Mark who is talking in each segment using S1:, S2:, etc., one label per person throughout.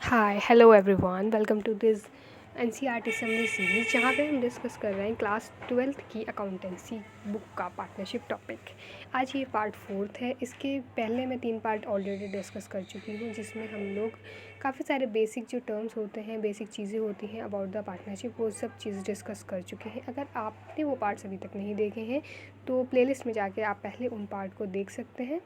S1: Hi hello everyone welcome to this NCERT summary series जहाँ पे हम डिस्कस कर रहे हैं क्लास 12th की अकाउंटेंसी बुक का पार्टनरशिप टॉपिक। आज ये पार्ट 4 है। इसके पहले मैं 3 पार्ट ऑलरेडी डिस्कस कर चुकी हूँ जिसमें हम लोग काफ़ी सारे बेसिक जो टर्म्स होते हैं, बेसिक चीज़ें होती हैं अबाउट द पार्टनरशिप, वो सब चीज़ डिस्कस कर चुके हैं। अगर आपने वो पार्ट्स अभी तक नहीं देखे हैं तो प्लेलिस्ट में जाके आप पहले उन पार्ट को देख सकते हैं।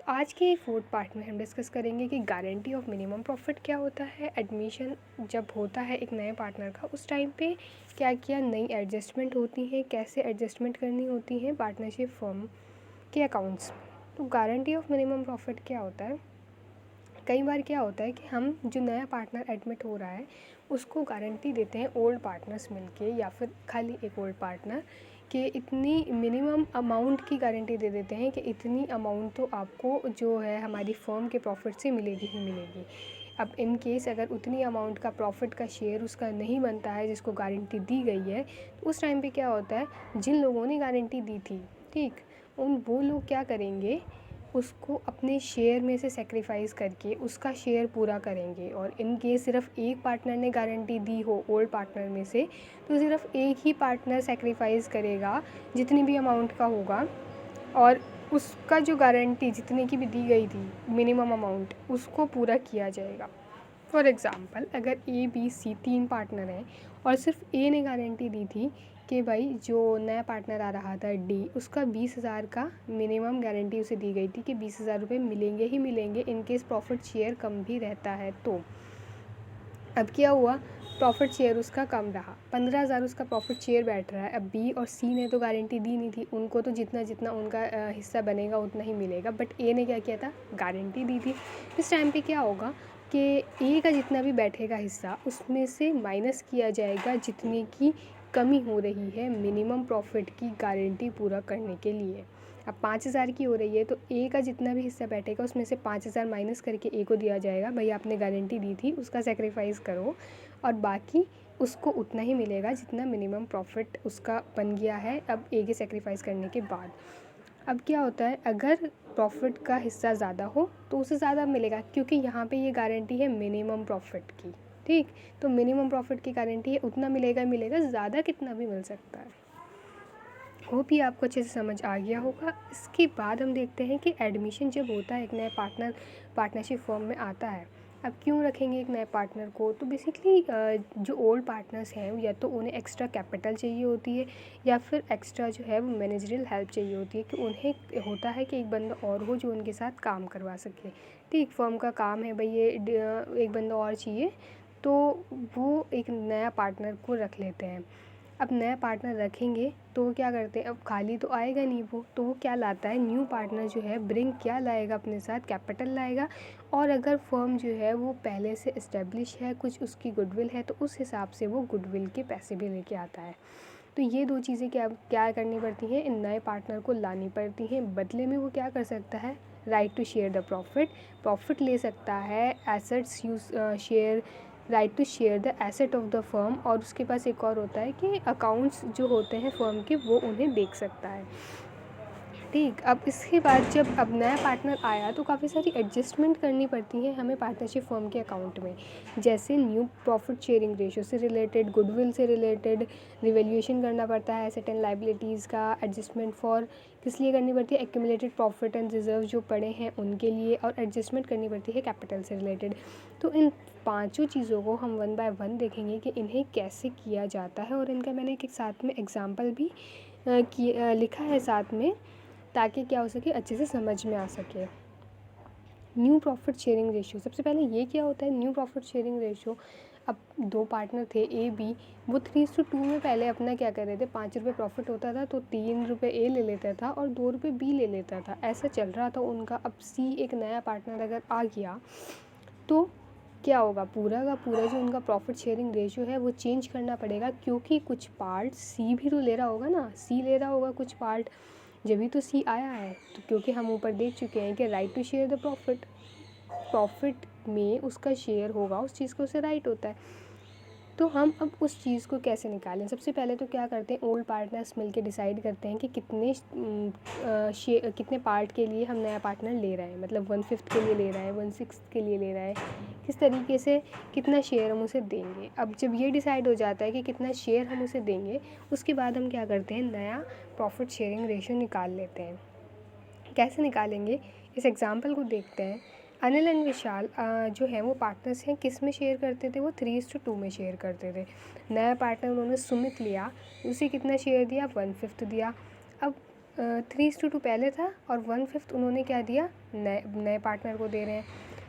S1: आज के 4th पार्ट में हम डिस्कस करेंगे कि गारंटी ऑफ मिनिमम प्रॉफिट क्या होता है। एडमिशन जब होता है एक नए पार्टनर का, उस टाइम पे क्या क्या नई एडजस्टमेंट होती हैं, कैसे एडजस्टमेंट करनी होती है पार्टनरशिप फर्म के अकाउंट्स में। तो गारंटी ऑफ मिनिमम प्रॉफिट क्या होता है? कई बार क्या होता है कि हम जो नया पार्टनर एडमिट हो रहा है उसको गारंटी देते हैं ओल्ड पार्टनर्स मिलके, या फिर खाली एक ओल्ड पार्टनर कि इतनी मिनिमम अमाउंट की गारंटी दे देते हैं कि इतनी अमाउंट तो आपको जो है हमारी फर्म के प्रॉफिट से मिलेगी ही मिलेगी। अब इन केस अगर उतनी अमाउंट का प्रॉफिट का शेयर उसका नहीं बनता है जिसको गारंटी दी गई है, तो उस टाइम पे क्या होता है, जिन लोगों ने गारंटी दी थी, ठीक, वो लोग क्या करेंगे, उसको अपने शेयर में से सेक्रीफाइस करके उसका शेयर पूरा करेंगे। और इन केस सिर्फ एक पार्टनर ने गारंटी दी हो ओल्ड पार्टनर में से, तो सिर्फ एक ही पार्टनर सेक्रीफाइस करेगा जितनी भी अमाउंट का होगा, और उसका जो गारंटी जितने की भी दी गई थी मिनिमम अमाउंट, उसको पूरा किया जाएगा। फॉर एग्ज़ाम्पल, अगर ए बी सी 3 पार्टनर हैं और सिर्फ ए ने गारंटी दी थी कि भाई जो नया पार्टनर आ रहा था डी, उसका 20,000 का मिनिमम गारंटी उसे दी गई थी कि 20,000 रुपये मिलेंगे ही मिलेंगे इन केस प्रॉफिट शेयर कम भी रहता है। तो अब क्या हुआ, प्रॉफिट शेयर उसका कम रहा, 15,000 उसका प्रॉफिट शेयर बैठ रहा है। अब बी और सी ने तो गारंटी दी नहीं थी, उनको तो जितना जितना उनका हिस्सा बनेगा उतना ही मिलेगा, बट ए ने क्या किया था, गारंटी दी थी। इस टाइम पे क्या होगा कि ए का जितना भी बैठेगा हिस्सा उसमें से माइनस किया जाएगा जितने की कमी हो रही है मिनिमम प्रॉफिट की गारंटी पूरा करने के लिए। अब 5,000 की हो रही है तो ए का जितना भी हिस्सा बैठेगा उसमें से 5,000 माइनस करके ए को दिया जाएगा, भाई आपने गारंटी दी थी उसका सेक्रीफाइस करो, और बाकी उसको उतना ही मिलेगा जितना मिनिमम प्रॉफिट उसका बन गया है अब ए के सेक्रीफाइस करने के बाद। अब क्या होता है, अगर प्रॉफिट का हिस्सा ज़्यादा हो तो उसे ज़्यादा मिलेगा, क्योंकि यहाँ पे ये गारंटी है मिनिमम प्रॉफिट की, ठीक। तो मिनिमम प्रॉफिट की गारंटी है, उतना मिलेगा मिलेगा, ज़्यादा कितना भी मिल सकता है। होप ये आपको अच्छे से समझ आ गया होगा। इसके बाद हम देखते हैं कि एडमिशन जब होता है एक नए पार्टनरशिप फर्म में आता है। अब क्यों रखेंगे एक नए पार्टनर को, तो बेसिकली जो ओल्ड पार्टनर्स हैं या तो उन्हें एक्स्ट्रा कैपिटल चाहिए होती है, या फिर एक्स्ट्रा जो है वो मैनेजरियल हेल्प चाहिए होती है, कि उन्हें होता है कि एक बंदा और हो जो उनके साथ काम करवा सके, ठीक। फर्म का काम है भाई ये एक बंदा और चाहिए, तो वो एक नया पार्टनर को रख लेते हैं। अब नया पार्टनर रखेंगे तो वो क्या करते हैं, अब खाली तो आएगा नहीं वो, तो वो क्या लाता है, न्यू पार्टनर जो है ब्रिंग क्या लाएगा अपने साथ, कैपिटल लाएगा। और अगर फर्म जो है वो पहले से इस्टेब्लिश है, कुछ उसकी गुडविल है, तो उस हिसाब से वो गुडविल के पैसे भी लेके आता है। तो ये दो चीज़ें क्या क्या करनी पड़ती हैं, इन नए पार्टनर को लानी पड़ती हैं। बदले में वो क्या कर सकता है, right to share the profit ले सकता है, assets use share, right to share the asset of the firm, और उसके पास एक और होता है कि अकाउंट्स जो होते हैं फर्म के वो उन्हें देख सकता है, ठीक। अब इसके बाद जब अब नया पार्टनर आया तो काफ़ी सारी एडजस्टमेंट करनी पड़ती है हमें पार्टनरशिप फर्म के अकाउंट में, जैसे न्यू प्रॉफिट शेयरिंग रेशो से रिलेटेड, गुडविल से रिलेटेड रिवैल्यूएशन करना पड़ता है, एसेट एंड लाइबिलिटीज़ का एडजस्टमेंट फॉर किस लिए करनी पड़ती है, एक्यूमुलेटेड प्रॉफिट एंड रिजर्व जो पड़े हैं उनके लिए, और एडजस्टमेंट करनी पड़ती है कैपिटल से रिलेटेड। तो इन पांचों चीज़ों को हम वन बाय वन देखेंगे कि इन्हें कैसे किया जाता है, और इनका मैंने एक साथ में एग्जाम्पल भी लिखा है साथ में, ताकि क्या हो सके, अच्छे से समझ में आ सके। न्यू प्रॉफिट शेयरिंग रेशियो, सबसे पहले ये क्या होता है न्यू प्रॉफिट शेयरिंग रेशियो। अब 2 पार्टनर थे ए बी, वो 3:2 में पहले अपना क्या कर रहे थे, 5 रुपये प्रॉफिट होता था तो 3 रुपये ए ले लेता था और 2 रुपये बी ले लेता था, ऐसा चल रहा था उनका। अब सी एक नया पार्टनर अगर आ गया तो क्या होगा, पूरा का पूरा जो उनका प्रॉफिट शेयरिंग रेशियो है वो चेंज करना पड़ेगा, क्योंकि कुछ पार्ट सी भी तो ले रहा होगा ना, सी ले रहा होगा कुछ पार्ट, जब भी तो सी आया है। तो क्योंकि हम ऊपर देख चुके हैं कि right to share the profit में उसका शेयर होगा उस चीज़ का, उसे राइट होता है। तो हम अब उस चीज़ को कैसे निकालें? सबसे पहले तो क्या करते हैं, ओल्ड पार्टनर्स मिलके डिसाइड करते हैं कि कितने पार्ट के लिए हम नया पार्टनर ले रहे हैं, मतलब 1/5 के लिए ले रहा है, 1/6 के लिए ले रहा है, किस तरीके से कितना शेयर हम उसे देंगे। अब जब ये डिसाइड हो जाता है कि कितना शेयर हम उसे देंगे, उसके बाद हम क्या करते हैं, नया प्रॉफिट शेयरिंग रेशियो निकाल लेते हैं। कैसे निकालेंगे, इस एग्जाम्पल को देखते हैं। अनिल एंड विशाल जो है वो पार्टनर्स हैं, किस में शेयर करते थे, वो 3:2 में शेयर करते थे। नया पार्टनर उन्होंने सुमित लिया, उसे कितना शेयर दिया, 1/5 दिया। अब 3:2 पहले था और 1/5 उन्होंने क्या दिया, नए पार्टनर को दे रहे हैं।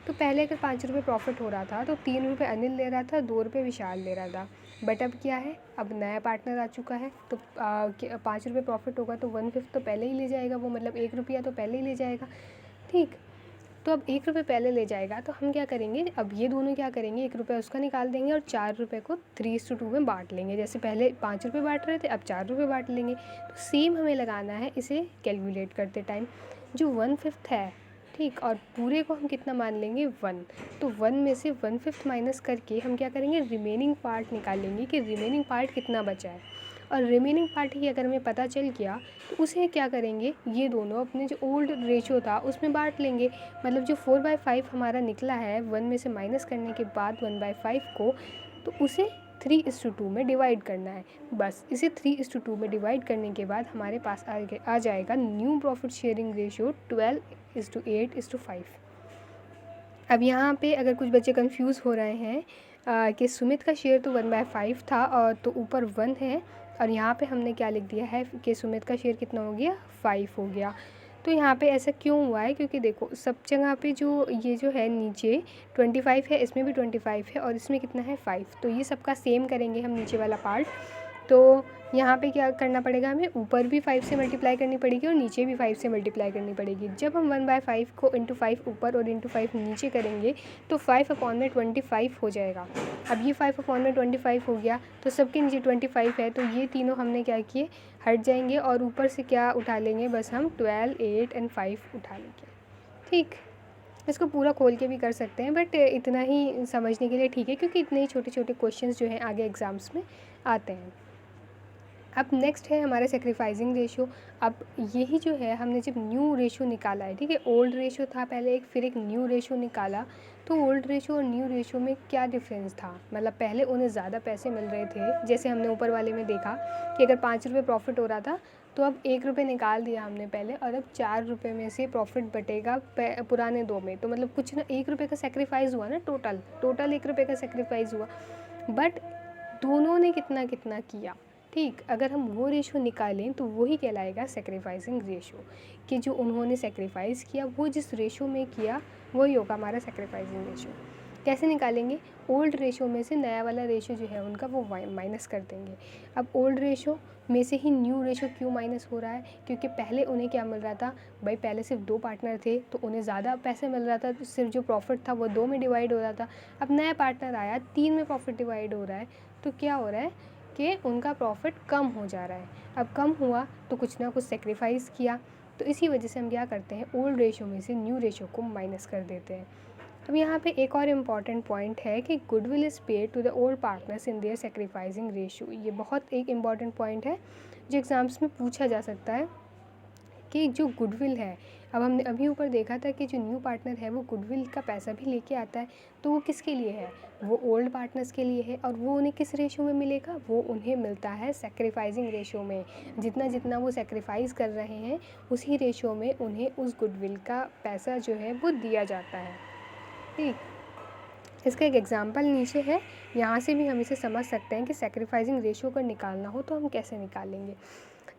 S1: तो पहले अगर 5 रुपये प्रॉफिट हो रहा था तो 3 रुपये अनिल ले रहा था, 2 रुपये विशाल ले रहा था। बट अब क्या है, अब नया पार्टनर आ चुका है तो 5 रुपये प्रॉफिट होगा तो 1/5 तो पहले ही ले जाएगा वो, मतलब 1 रुपया तो पहले ही ले जाएगा। ठीक, तो अब 1 रुपये पहले ले जाएगा तो हम क्या करेंगे, अब ये दोनों क्या करेंगे, 1 रुपया उसका निकाल देंगे और 4 रुपये को 3:2 में बांट लेंगे। जैसे पहले 5 रुपये बांट रहे थे, अब 4 रुपये बांट लेंगे। तो सेम हमें लगाना है इसे कैलकुलेट करते टाइम, जो 1/5 है, ठीक, और पूरे को हम कितना मान लेंगे, 1। तो 1 में से 1/5 माइनस करके हम क्या करेंगे, रिमेनिंग पार्ट निकालेंगे कि रिमेनिंग पार्ट कितना बचा है। और रिमेनिंग पार्ट ही अगर हमें पता चल गया तो उसे क्या करेंगे, ये दोनों अपने जो ओल्ड रेशियो था उसमें बांट लेंगे। मतलब जो 4/5 हमारा निकला है 1 में से माइनस करने के बाद 1/5 को, तो उसे 3:2 में डिवाइड करना है। बस इसे 3:2 में डिवाइड करने के बाद हमारे पास आ जाएगा न्यू प्रॉफिट शेयरिंग रेशियो 12:8:5। अब यहाँ पे अगर कुछ बच्चे कंफ्यूज हो रहे हैं कि सुमित का शेयर तो 1/5 था और तो ऊपर 1 है, और यहाँ पे हमने क्या लिख दिया है कि सुमित का शेयर कितना हो गया, 5 हो गया। तो यहाँ पे ऐसा क्यों हुआ है, क्योंकि देखो सब जगह पे जो ये जो है नीचे 25 है, इसमें भी 25 है और इसमें कितना है, 5। तो ये सबका सेम करेंगे हम नीचे वाला पार्ट। तो यहाँ पे क्या करना पड़ेगा, हमें ऊपर भी 5 से मल्टीप्लाई करनी पड़ेगी और नीचे भी 5 से मल्टीप्लाई करनी पड़ेगी। जब हम 1/5 को इंटू 5 ऊपर और इंटू 5 नीचे करेंगे तो 5/25 हो जाएगा। अब ये 5/25 हो गया तो सबके नीचे 25 है, तो ये तीनों हमने क्या किए, हट जाएंगे और ऊपर से क्या उठा लेंगे, बस हम 12, 8 एंड 5 उठा लेंगे। ठीक, इसको पूरा खोल के भी कर सकते हैं बट इतना ही समझने के लिए ठीक है, क्योंकि इतने ही छोटे छोटे क्वेश्चंस जो हैं आगे एग्ज़ाम्स में आते हैं। अब नेक्स्ट है हमारा सेक्रीफाइसिंग रेशियो। अब यही जो है हमने जब न्यू रेशियो निकाला है, ठीक है, ओल्ड रेशियो था पहले एक, फिर एक न्यू रेशियो निकाला, तो ओल्ड रेशियो और न्यू रेशियो में क्या डिफरेंस था, मतलब पहले उन्हें ज़्यादा पैसे मिल रहे थे, जैसे हमने ऊपर वाले में देखा कि अगर 5 रुपये प्रॉफिट हो रहा था तो अब 1 रुपये निकाल दिया हमने पहले, और अब 4 रुपये में से प्रॉफिट बटेगा पुराने 2 में, तो मतलब कुछ ना 1 रुपये का सेक्रीफाइस हुआ ना, टोटल 1 रुपये का सेक्रीफाइस हुआ, बट दोनों ने कितना कितना किया। ठीक, अगर हम वो रेशो निकालें तो वही कहलाएगा सेक्रीफाइसिंग रेशो, कि जो उन्होंने सेक्रीफाइस किया वो जिस रेशो में किया वही होगा हमारा सेक्रीफाइसिंग रेशो। कैसे निकालेंगे, ओल्ड रेशो में से नया वाला रेशो जो है उनका वो माइनस कर देंगे। अब ओल्ड रेशो में से ही न्यू रेशो क्यों माइनस हो रहा है, क्योंकि पहले उन्हें क्या मिल रहा था, भाई पहले सिर्फ 2 पार्टनर थे तो उन्हें ज़्यादा पैसे मिल रहा था, तो सिर्फ जो प्रॉफिट था वो 2 में डिवाइड हो रहा था। अब नया पार्टनर आया, 3 में प्रॉफिट डिवाइड हो रहा है, तो क्या हो रहा है कि उनका प्रॉफिट कम हो जा रहा है। अब कम हुआ तो कुछ ना कुछ सेक्रीफाइस किया, तो इसी वजह से हम क्या करते हैं, ओल्ड रेशो में से न्यू रेशो को माइनस कर देते हैं। अब यहाँ पे एक और इम्पॉर्टेंट पॉइंट है कि goodwill is paid to the old partners in their sacrificing ratio. ये बहुत एक इम्पॉर्टेंट पॉइंट है जो एग्ज़ाम्स में पूछा जा सकता है कि जो गुडविल है, अब हमने अभी ऊपर देखा था कि जो न्यू पार्टनर है वो गुडविल का पैसा भी लेके आता है, तो वो किसके लिए है, वो ओल्ड पार्टनर्स के लिए है, और वो उन्हें किस रेशो में मिलेगा, वो उन्हें मिलता है सेक्रीफाइसिंग रेशो में। जितना जितना वो सेक्रीफाइस कर रहे हैं उसी रेशो में उन्हें उस गुडविल का पैसा जो है वो दिया जाता है। ठीक, इसका एक एग्जांपल नीचे है, यहाँ से भी हम इसे समझ सकते हैं कि सेक्रीफाइसिंग रेशो अगर निकालना हो तो हम कैसे निकालेंगे।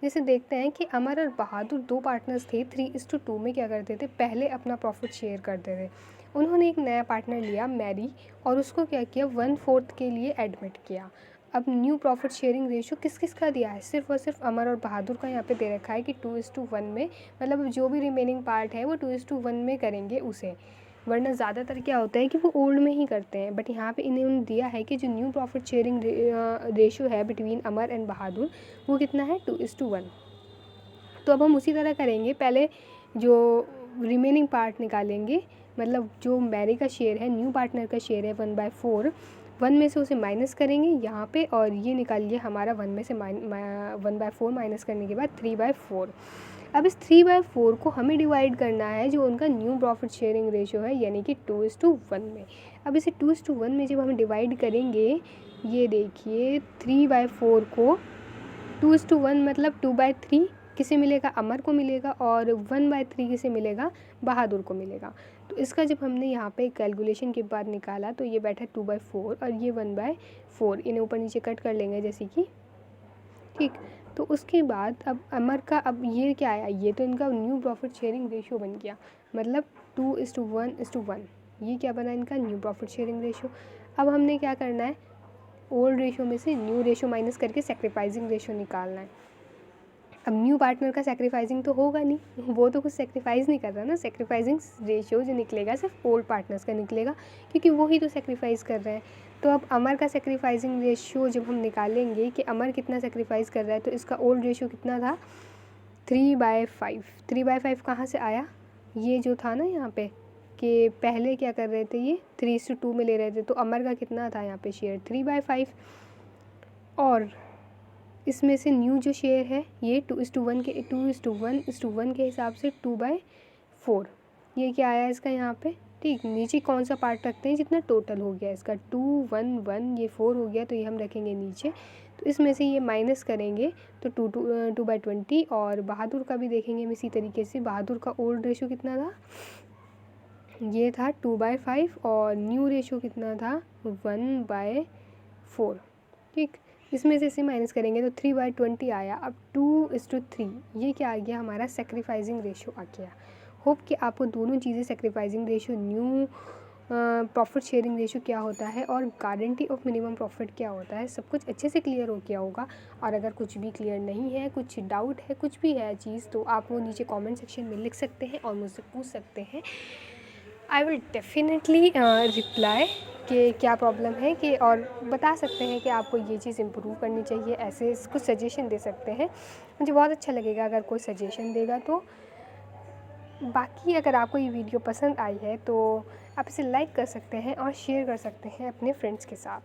S1: जैसे देखते हैं कि अमर और बहादुर 2 पार्टनर्स थे, 3:2 में क्या करते थे, पहले अपना प्रॉफिट शेयर करते थे। उन्होंने एक नया पार्टनर लिया मैरी, और उसको क्या किया, 1/4 के लिए एडमिट किया। अब न्यू प्रॉफिट शेयरिंग रेशो किस किस का दिया है, सिर्फ और सिर्फ अमर और बहादुर का यहाँ पे दे रखा है कि 2:1 में, मतलब जो भी रिमेनिंग पार्ट है वो 2:1 में करेंगे उसे, वरना ज़्यादातर क्या होता है कि वो ओल्ड में ही करते हैं। बट यहाँ पे इन्होंने दिया है कि जो न्यू प्रॉफिट शेयरिंग रेशो है बिटवीन अमर एंड बहादुर वो कितना है, 2:1। तो अब हम उसी तरह करेंगे, पहले जो रिमेनिंग पार्ट निकालेंगे, मतलब जो मैरी का शेयर है, न्यू पार्टनर का शेयर है 1/4, 1 में से उसे माइनस करेंगे यहाँ पे, और ये निकाल लिया हमारा 1 में से 1/4 माइनस करने के बाद 3/4। अब इस 3/4 को हमें डिवाइड करना है जो उनका न्यू प्रॉफिट शेयरिंग रेशियो है, यानी कि 2:1 में। अब इसे 2:1 में जब हम डिवाइड करेंगे, ये देखिए 3/4 को 2:1 मतलब 2/3 किसे मिलेगा, अमर को मिलेगा, और 1/3 किसे मिलेगा, बहादुर को मिलेगा। तो इसका जब हमने यहाँ पे कैलकुलेशन के बाद निकाला तो ये बैठा 2/4 और ये 1/4, इन्हें ऊपर नीचे कट कर लेंगे जैसे कि, ठीक। तो उसके बाद अब अमर का, अब ये क्या आया, ये तो इनका न्यू प्रॉफिट शेयरिंग रेशियो बन गया, मतलब 2:1:1, ये क्या बना इनका न्यू प्रॉफिट शेयरिंग रेशियो। अब हमने क्या करना है, ओल्ड रेशियो में से न्यू रेशियो माइनस करके सेक्रीफाइसिंग रेशियो निकालना है। अब न्यू पार्टनर का सेक्रीफाइसिंग तो होगा नहीं, वो तो कुछ सेक्रीफाइस नहीं कर रहा ना। सेक्रीफाइसिंग रेशियो जो निकलेगा सिर्फ ओल्ड पार्टनर्स का निकलेगा, क्योंकि वो ही तो सेक्रीफाइस कर रहे हैं। तो अब अमर का सेक्रीफाइसिंग रेशियो जब हम निकालेंगे कि अमर कितना सेक्रीफाइस कर रहा है, तो इसका ओल्ड रेशियो कितना था, 3/5। 3/5 कहाँ से आया, ये जो था ना यहाँ पे कि पहले क्या कर रहे थे, ये 3:2 में ले रहे थे, तो अमर का कितना था यहाँ पे शेयर, 3/5। और इसमें से न्यू जो शेयर है ये 2:1 के 2:1 के हिसाब से 2/4, ये क्या आया इसका यहाँ पे, ठीक। नीचे कौन सा पार्ट रखते हैं, जितना टोटल हो गया इसका 2 1 1, ये 4 हो गया, तो ये हम रखेंगे नीचे। तो इसमें से ये माइनस करेंगे तो 2/20, और बहादुर का भी देखेंगे हम इसी तरीके से। बहादुर का ओल्ड रेशियो कितना था, ये था 2/5, और न्यू रेशियो कितना था, 1/4, ठीक। इसमें से इसे माइनस करेंगे तो 3/20 आया। अब 2:3, ये क्या आ गया, हमारा सेक्रीफाइसिंग रेशियो आ गया। होप कि आपको दोनों चीज़ें, sacrificing ratio, new profit sharing ratio क्या होता है, और गारंटी ऑफ मिनिमम प्रॉफिट क्या होता है, सब कुछ अच्छे से क्लियर हो गया होगा। और अगर कुछ भी क्लियर नहीं है, कुछ डाउट है, कुछ भी है चीज़, तो आप वो नीचे कमेंट सेक्शन में लिख सकते हैं और मुझसे पूछ सकते हैं। आई विल डेफिनेटली रिप्लाई कि क्या प्रॉब्लम है, कि और बता सकते हैं कि आपको ये चीज़ इम्प्रूव करनी चाहिए, ऐसे कुछ सजेशन दे सकते हैं। मुझे बहुत अच्छा लगेगा अगर कोई सजेशन देगा तो। बाकी अगर आपको ये वीडियो पसंद आई है तो आप इसे लाइक कर सकते हैं और शेयर कर सकते हैं अपने फ्रेंड्स के साथ।